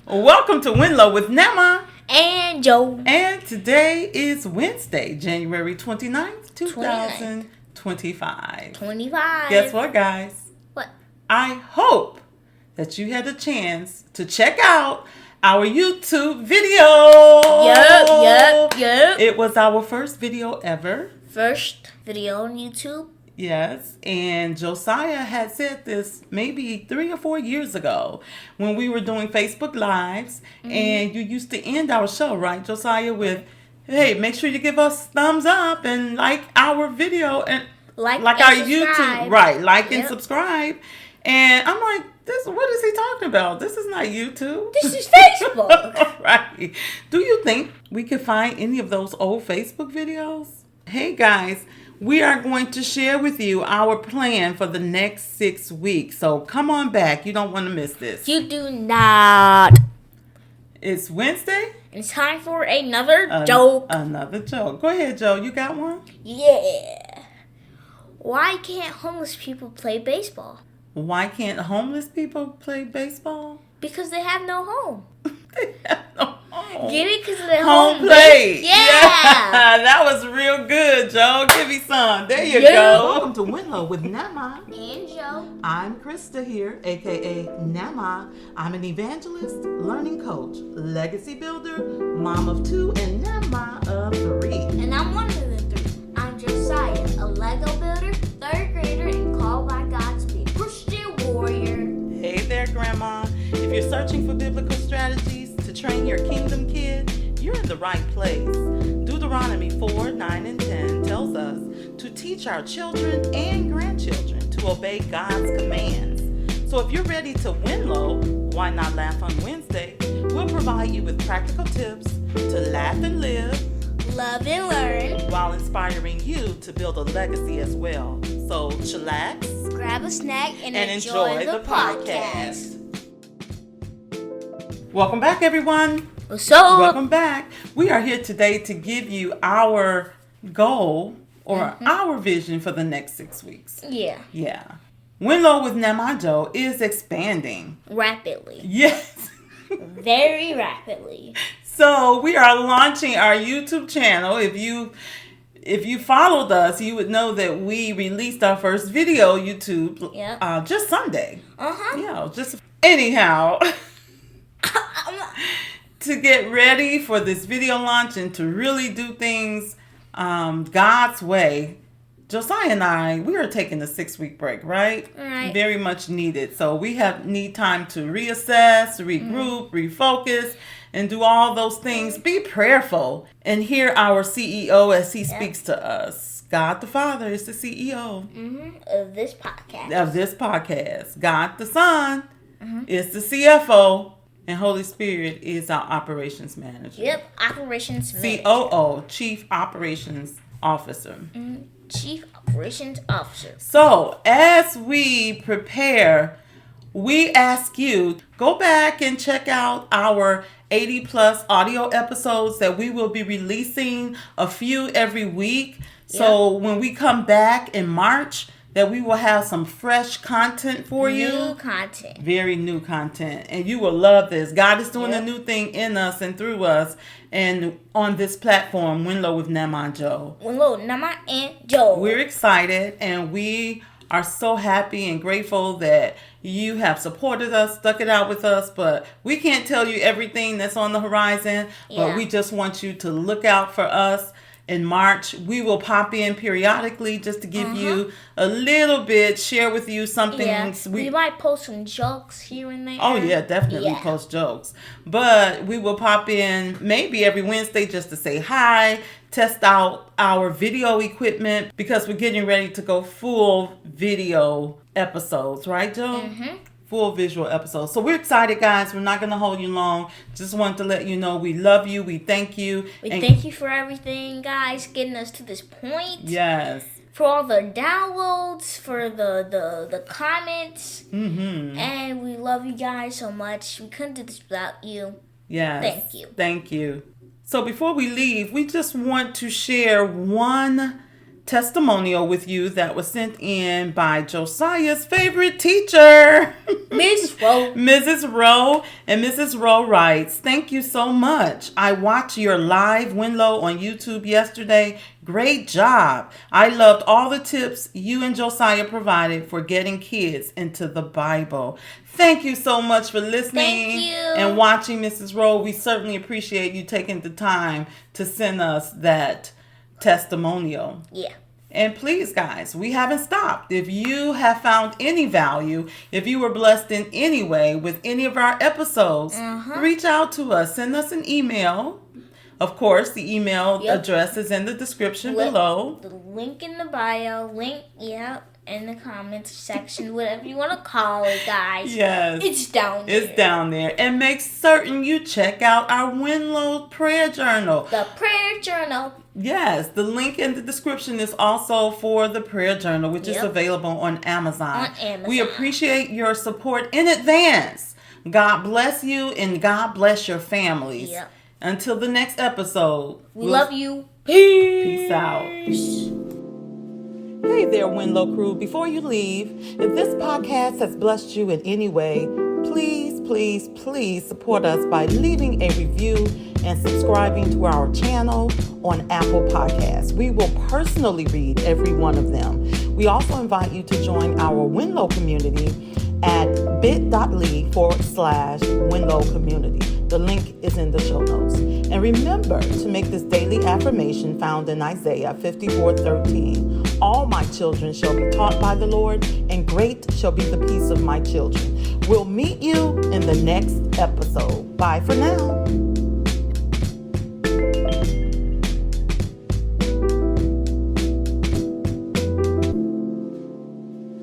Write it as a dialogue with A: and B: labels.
A: Welcome to WNLOW with Namma
B: and Jo.
A: And today is Wednesday, January 29th, 2025.
B: 25.
A: Guess what, guys?
B: What?
A: I hope that you had a chance to check out our YouTube video.
B: Yep.
A: It was our first video ever.
B: First video on YouTube.
A: Yes, and Josiah had said this maybe 3 or 4 years ago when we were doing Facebook Lives, and you used to end our show, right, Josiah, with, hey, make sure you give us thumbs up and like our video and
B: like
A: our
B: subscribe.
A: YouTube, right, and subscribe. And I'm like, what is he talking about? This is not YouTube.
B: This is Facebook.
A: Right. Do you think we could find any of those old Facebook videos? Hey, guys. We are going to share with you our plan for the next 6 weeks. So come on back. You don't want to miss this.
B: You do not.
A: It's Wednesday.
B: It's time for another joke.
A: Another joke. Go ahead, Joe. You got one?
B: Yeah. Why can't homeless people play baseball?
A: Why can't homeless people play baseball?
B: Because they have no home.
A: They have no home.
B: Get it? Because of their
A: home plate.
B: Yeah.
A: That was real good, Joe. Give me some. There you go. Welcome to WNLOW with Namma
B: and Jo.
A: I'm Krista here, a.k.a. Namma. I'm an evangelist, learning coach, legacy builder, mom of 2, and Namma of 3.
B: And I'm one of the 3. I'm Josiah, a Lego builder, 3rd grader, and called by God to be a Christian warrior.
A: Hey there, Grandma. If you're searching for biblical strategies to train your kingdom kid, you're in the right place. Deuteronomy 4, 9, and 10 tells us to teach our children and grandchildren to obey God's commands. So if you're ready to win low, why not laugh on Wednesday? We'll provide you with practical tips to laugh and live,
B: love and learn,
A: while inspiring you to build a legacy as well. So chillax,
B: grab a snack, and
A: enjoy the podcast. Welcome back, everyone.
B: What's up?
A: Welcome back. We are here today to give you our goal or our vision for the next 6 weeks.
B: Yeah.
A: WNLOW with Namma Jo is expanding.
B: Rapidly.
A: Yes.
B: Very rapidly.
A: So we are launching our YouTube channel. If you followed us, you would know that we released our first video YouTube just Sunday. Anyhow. To get ready for this video launch and to really do things God's way, Josiah and I, we are taking a 6-week break, right?
B: Right.
A: Very much needed. So we need time to reassess, regroup, refocus, and do all those things. Be prayerful and hear our CEO as he speaks to us. God the Father is the CEO
B: of this podcast.
A: God the Son is the CFO. And Holy Spirit is our operations manager.
B: Yep, operations manager.
A: COO, Chief Operations Officer.
B: Chief Operations Officer.
A: So, as we prepare, we ask you, go back and check out our 80-plus audio episodes that we will be releasing a few every week. So, when we come back in March, that we will have some fresh content for you.
B: New content. Very
A: new content. And you will love this. God is doing a new thing in us and through us. And on this platform, WNLOW with Namma Jo.
B: WNLOW, Namma and Jo.
A: We're excited and we are so happy and grateful that you have supported us, stuck it out with us. But we can't tell you everything that's on the horizon. But we just want you to look out for us. In March, we will pop in periodically just to give you a little bit, share with you something.
B: Yeah. We might post some jokes here and there.
A: Oh, yeah, definitely post jokes. But we will pop in maybe every Wednesday just to say hi, test out our video equipment because we're getting ready to go full video episodes, right, Joe? Full visual episodes. So we're excited, guys. We're not going to hold you long. Just wanted to let you know we love you. We thank you.
B: Thank you for everything, guys, getting us to this point.
A: Yes.
B: For all the downloads, for the comments. And we love you guys so much. We couldn't do this without you.
A: Yes.
B: Thank you.
A: Thank you. So before we leave, we just want to share one testimonial with you that was sent in by Josiah's favorite teacher,
B: Miss Rowe.
A: Mrs. Rowe. And Mrs. Rowe writes, "Thank you so much. I watched your live WNLOW on YouTube yesterday. Great job. I loved all the tips you and Josiah provided for getting kids into the Bible." Thank you so much for listening
B: Thank you.
A: and watching, Mrs. Rowe. We certainly appreciate you taking the time to send us that testimonial.
B: Yeah.
A: And please, guys, we haven't stopped. If you have found any value, if you were blessed in any way with any of our episodes, reach out to us. Send us an email. Of course, the email address is in the description below.
B: The link in the bio. In the comments section. Whatever you want to call it, guys.
A: Yes.
B: It's down there.
A: It's down there. And make certain you check out our WNLOW Prayer Journal.
B: The Prayer Journal.
A: Yes, the link in the description is also for the Prayer Journal, which is available on Amazon. We appreciate your support in advance. God bless you and God bless your families.
B: Yep.
A: Until the next episode.
B: We love you.
A: Peace out. Hey there, WNLOW crew. Before you leave, if this podcast has blessed you in any way, please, please, please support us by leaving a review and subscribing to our channel on Apple Podcasts. We will personally read every one of them. We also invite you to join our WNLOW community at bit.ly/WNLOW community. The link is in the show notes. And remember to make this daily affirmation found in Isaiah 54:13. All my children shall be taught by the Lord, and great shall be the peace of my children. We'll meet you in the next episode. Bye for now.